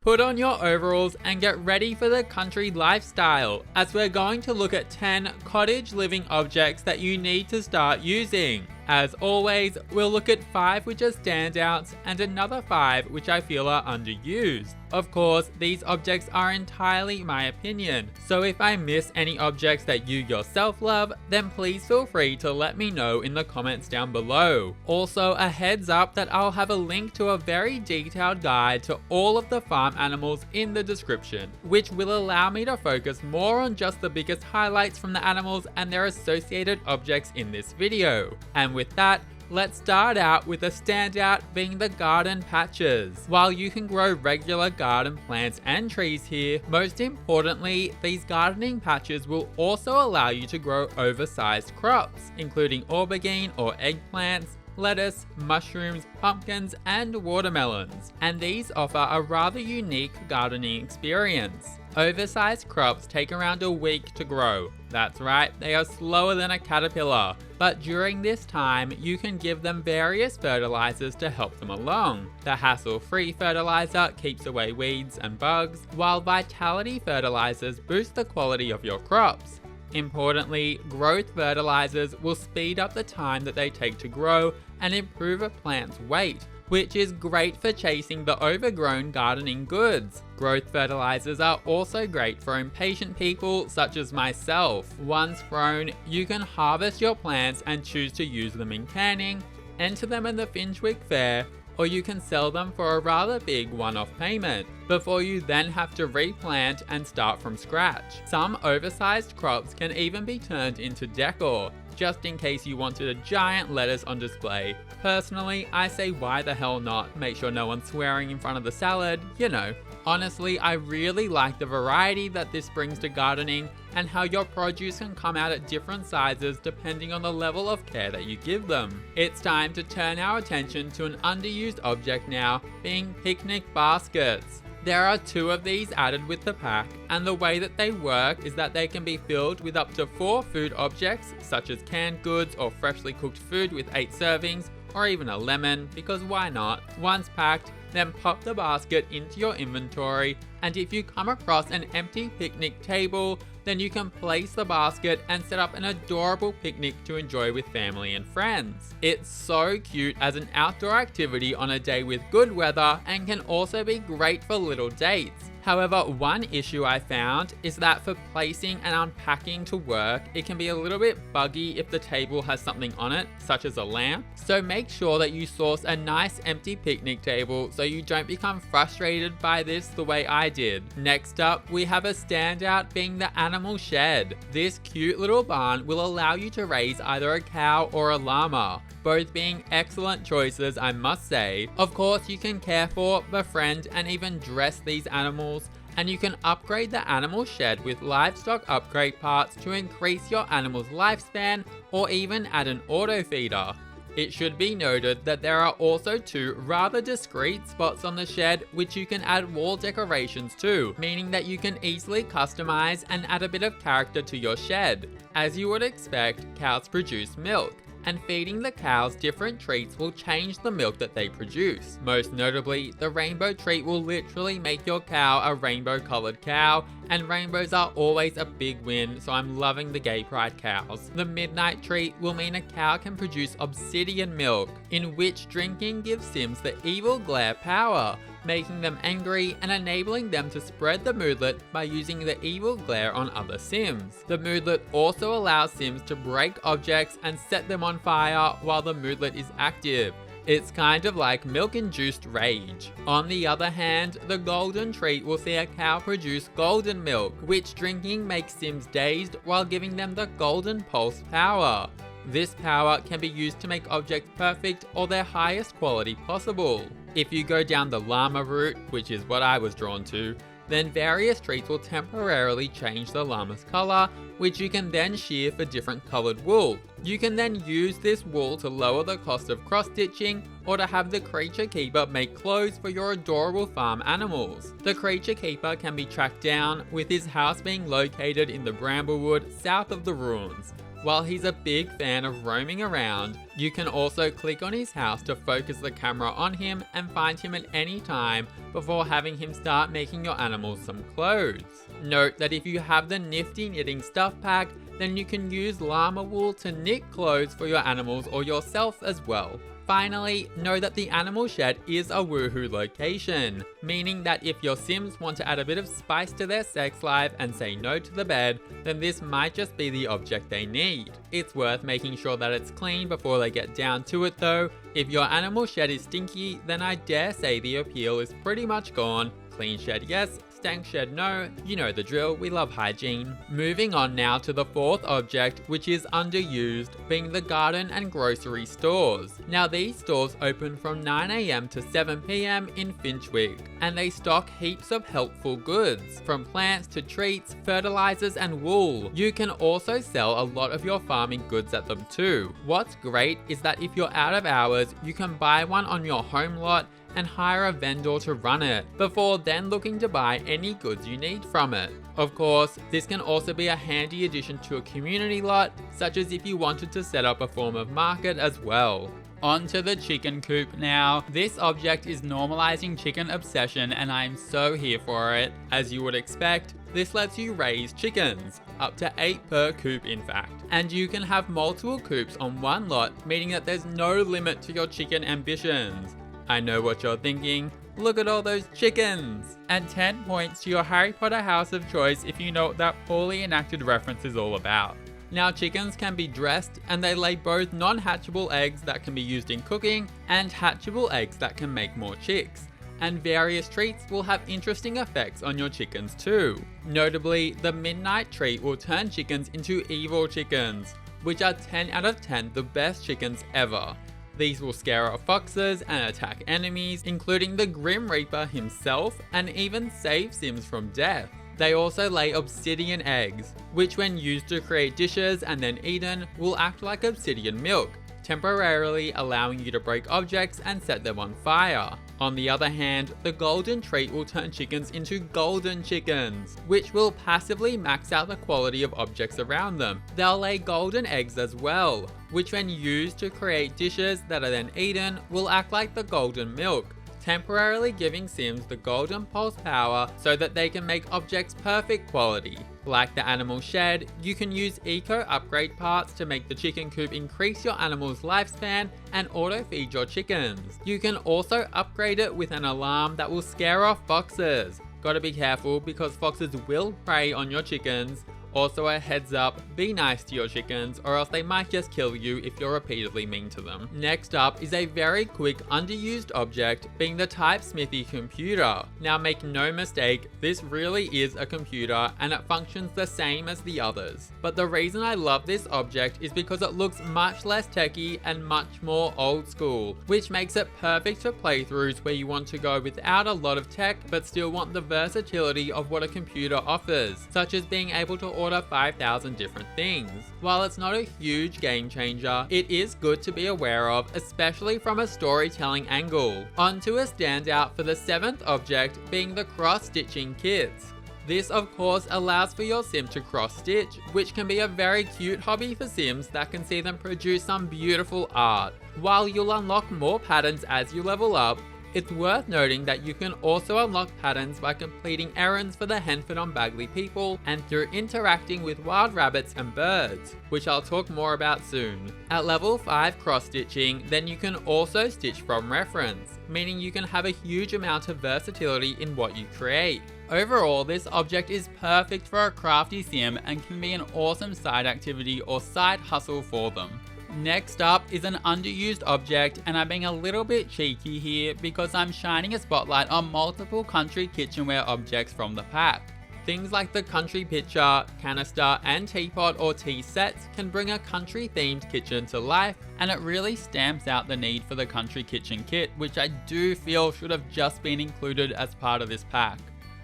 Put on your overalls and get ready for the country lifestyle, as we're going to look at 10 cottage living objects that you need to start using. As always, we'll look at 5 which are standouts and another 5 which I feel are underused. Of course, these objects are entirely my opinion, so if I miss any objects that you yourself love, then please feel free to let me know in the comments down below. Also, a heads up that I'll have a link to a very detailed guide to all of the farm animals in the description, which will allow me to focus more on just the biggest highlights from the animals and their associated objects in this video. And with that, let's start out with a standout being the garden patches. While you can grow regular garden plants and trees here, most importantly, these gardening patches will also allow you to grow oversized crops, including aubergine or eggplants, lettuce, mushrooms, pumpkins, and watermelons, and these offer a rather unique gardening experience. Oversized crops take around a week to grow. That's right, they are slower than a caterpillar, but during this time, you can give them various fertilizers to help them along. The hassle-free fertilizer keeps away weeds and bugs, while vitality fertilizers boost the quality of your crops. Importantly, growth fertilizers will speed up the time that they take to grow and improve a plant's weight, which is great for chasing the overgrown gardening goods. Growth fertilizers are also great for impatient people such as myself. Once grown, you can harvest your plants and choose to use them in canning, enter them in the Finchwick Fair, or you can sell them for a rather big one-off payment, before you then have to replant and start from scratch. Some oversized crops can even be turned into decor, just in case you wanted a giant lettuce on display. Personally, I say why the hell not, make sure no one's swearing in front of the salad, you know. Honestly, I really like the variety that this brings to gardening and how your produce can come out at different sizes depending on the level of care that you give them. It's time to turn our attention to an underused object now, being picnic baskets. There are 2 of these added with the pack, and the way that they work is that they can be filled with up to 4 food objects, such as canned goods or freshly cooked food with 8 servings, or even a lemon, because why not? Once packed, then pop the basket into your inventory, and if you come across an empty picnic table, then you can place the basket and set up an adorable picnic to enjoy with family and friends. It's so cute as an outdoor activity on a day with good weather and can also be great for little dates. However, one issue I found is that for placing and unpacking to work, it can be a little bit buggy if the table has something on it, such as a lamp. So make sure that you source a nice empty picnic table so you don't become frustrated by this the way I did. Next up, we have a standout being the animal shed. This cute little barn will allow you to raise either a cow or a llama, both being excellent choices, I must say. Of course, you can care for, befriend, and even dress these animals, and you can upgrade the animal shed with livestock upgrade parts to increase your animal's lifespan, or even add an auto feeder. It should be noted that there are also 2 rather discreet spots on the shed which you can add wall decorations to, meaning that you can easily customize and add a bit of character to your shed. As you would expect, cows produce milk, and feeding the cows different treats will change the milk that they produce. Most notably, the rainbow treat will literally make your cow a rainbow colored cow, and rainbows are always a big win, so I'm loving the gay pride cows. The midnight treat will mean a cow can produce obsidian milk, in which drinking gives Sims the evil glare power, making them angry and enabling them to spread the moodlet by using the evil glare on other Sims. The moodlet also allows Sims to break objects and set them on fire while the moodlet is active. It's kind of like milk-induced rage. On the other hand, the golden treat will see a cow produce golden milk, which drinking makes Sims dazed while giving them the golden pulse power. This power can be used to make objects perfect or their highest quality possible. If you go down the llama route, which is what I was drawn to, then various treats will temporarily change the llama's color, which you can then shear for different colored wool. You can then use this wool to lower the cost of cross-stitching, or to have the creature keeper make clothes for your adorable farm animals. The creature keeper can be tracked down, with his house being located in the Bramblewood south of the ruins. While he's a big fan of roaming around, you can also click on his house to focus the camera on him and find him at any time before having him start making your animals some clothes. Note that if you have the nifty knitting stuff pack, then you can use llama wool to knit clothes for your animals or yourself as well. Finally, know that the animal shed is a woohoo location, meaning that if your Sims want to add a bit of spice to their sex life and say no to the bed, then this might just be the object they need. It's worth making sure that it's clean before they get down to it though. If your animal shed is stinky, then I dare say the appeal is pretty much gone. Clean shed yes, stank shed no, you know the drill, we love hygiene. Moving on now to the fourth object, which is underused, being the garden and grocery stores. Now these stores open from 9 AM to 7 PM in Finchwick, and they stock heaps of helpful goods, from plants to treats, fertilizers and wool. You can also sell a lot of your farming goods at them too. What's great is that if you're out of hours, you can buy one on your home lot and hire a vendor to run it, before then looking to buy any goods you need from it. Of course, this can also be a handy addition to a community lot, such as if you wanted to set up a form of market as well. On to the chicken coop now. This object is normalizing chicken obsession and I'm so here for it. As you would expect, this lets you raise chickens, up to 8 per coop in fact. And you can have multiple coops on one lot, meaning that there's no limit to your chicken ambitions. I know what you're thinking, look at all those chickens! And 10 points to your Harry Potter house of choice if you know what that poorly enacted reference is all about. Now chickens can be dressed and they lay both non-hatchable eggs that can be used in cooking and hatchable eggs that can make more chicks. And various treats will have interesting effects on your chickens too. Notably, the midnight treat will turn chickens into evil chickens, which are 10 out of 10 the best chickens ever. These will scare off foxes and attack enemies, including the Grim Reaper himself, and even save Sims from death. They also lay obsidian eggs, which when used to create dishes and then eaten, will act like obsidian milk, temporarily allowing you to break objects and set them on fire. On the other hand, the golden treat will turn chickens into golden chickens, which will passively max out the quality of objects around them. They'll lay golden eggs as well, which when used to create dishes that are then eaten, will act like the golden milk, temporarily giving Sims the golden pulse power so that they can make objects perfect quality. Like the animal shed, you can use eco upgrade parts to make the chicken coop increase your animal's lifespan and auto feed your chickens. You can also upgrade it with an alarm that will scare off foxes. Gotta be careful because foxes will prey on your chickens. Also a heads up, be nice to your chickens or else they might just kill you if you're repeatedly mean to them. Next up is a very quick underused object, being the Typesmithy Computer. Now make no mistake, this really is a computer and it functions the same as the others. But the reason I love this object is because it looks much less techy and much more old school, which makes it perfect for playthroughs where you want to go without a lot of tech but still want the versatility of what a computer offers, such as being able to order 5,000 different things. While it's not a huge game changer, it is good to be aware of, especially from a storytelling angle. On to a standout for the 7th object, being the cross-stitching kits. This of course allows for your sim to cross-stitch, which can be a very cute hobby for Sims that can see them produce some beautiful art. While you'll unlock more patterns as you level up, it's worth noting that you can also unlock patterns by completing errands for the Henford-On-Bagley people and through interacting with wild rabbits and birds, which I'll talk more about soon. At level 5 cross-stitching, then you can also stitch from reference, meaning you can have a huge amount of versatility in what you create. Overall, this object is perfect for a crafty sim and can be an awesome side activity or side hustle for them. Next up is an underused object, and I'm being a little bit cheeky here because I'm shining a spotlight on multiple country kitchenware objects from the pack. Things like the country pitcher, canister and teapot or tea sets can bring a country themed kitchen to life, and it really stamps out the need for the country kitchen kit, which I do feel should have just been included as part of this pack.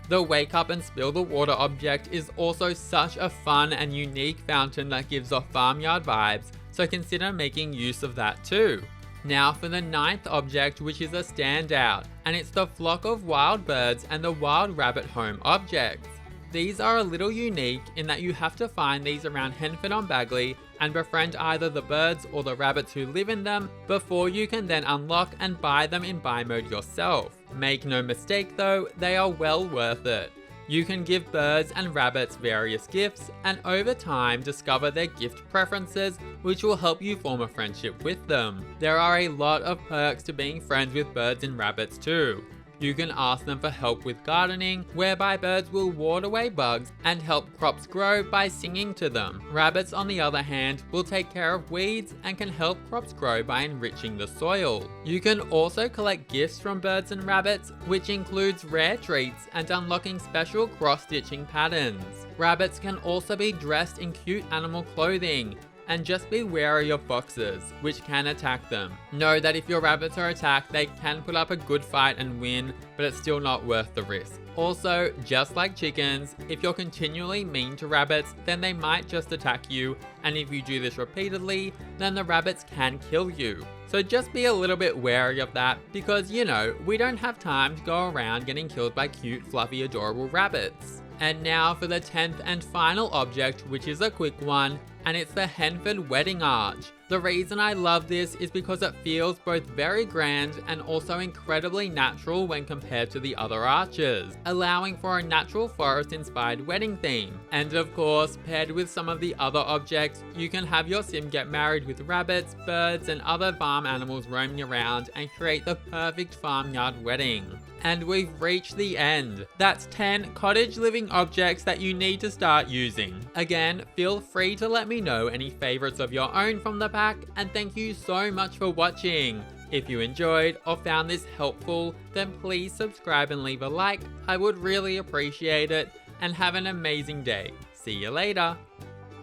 The wake up and spill the water object is also such a fun and unique fountain that gives off farmyard vibes, so consider making use of that too. Now for the 9th object, which is a standout, and it's the flock of wild birds and the wild rabbit home objects. These are a little unique in that you have to find these around Henford-On-Bagley and befriend either the birds or the rabbits who live in them before you can then unlock and buy them in buy mode yourself. Make no mistake though, they are well worth it. You can give birds and rabbits various gifts and over time discover their gift preferences, which will help you form a friendship with them. There are a lot of perks to being friends with birds and rabbits too. You can ask them for help with gardening, whereby birds will ward away bugs and help crops grow by singing to them. Rabbits, on the other hand, will take care of weeds and can help crops grow by enriching the soil. You can also collect gifts from birds and rabbits, which includes rare treats and unlocking special cross-stitching patterns. Rabbits can also be dressed in cute animal clothing, and just be wary of foxes, which can attack them. Know that if your rabbits are attacked, they can put up a good fight and win, but it's still not worth the risk. Also, just like chickens, if you're continually mean to rabbits, then they might just attack you, and if you do this repeatedly, then the rabbits can kill you. So just be a little bit wary of that, because you know, we don't have time to go around getting killed by cute, fluffy, adorable rabbits. And now for the 10th and final object, which is a quick one, and it's the Henford Wedding Arch. The reason I love this is because it feels both very grand and also incredibly natural when compared to the other arches, allowing for a natural forest-inspired wedding theme. And of course, paired with some of the other objects, you can have your sim get married with rabbits, birds, and other farm animals roaming around and create the perfect farmyard wedding. And we've reached the end. That's 10 cottage living objects that you need to start using. Again, feel free to let me know any favorites of your own from the pack, and thank you so much for watching. If you enjoyed or found this helpful, then please subscribe and leave a like. I would really appreciate it, and have an amazing day. See you later.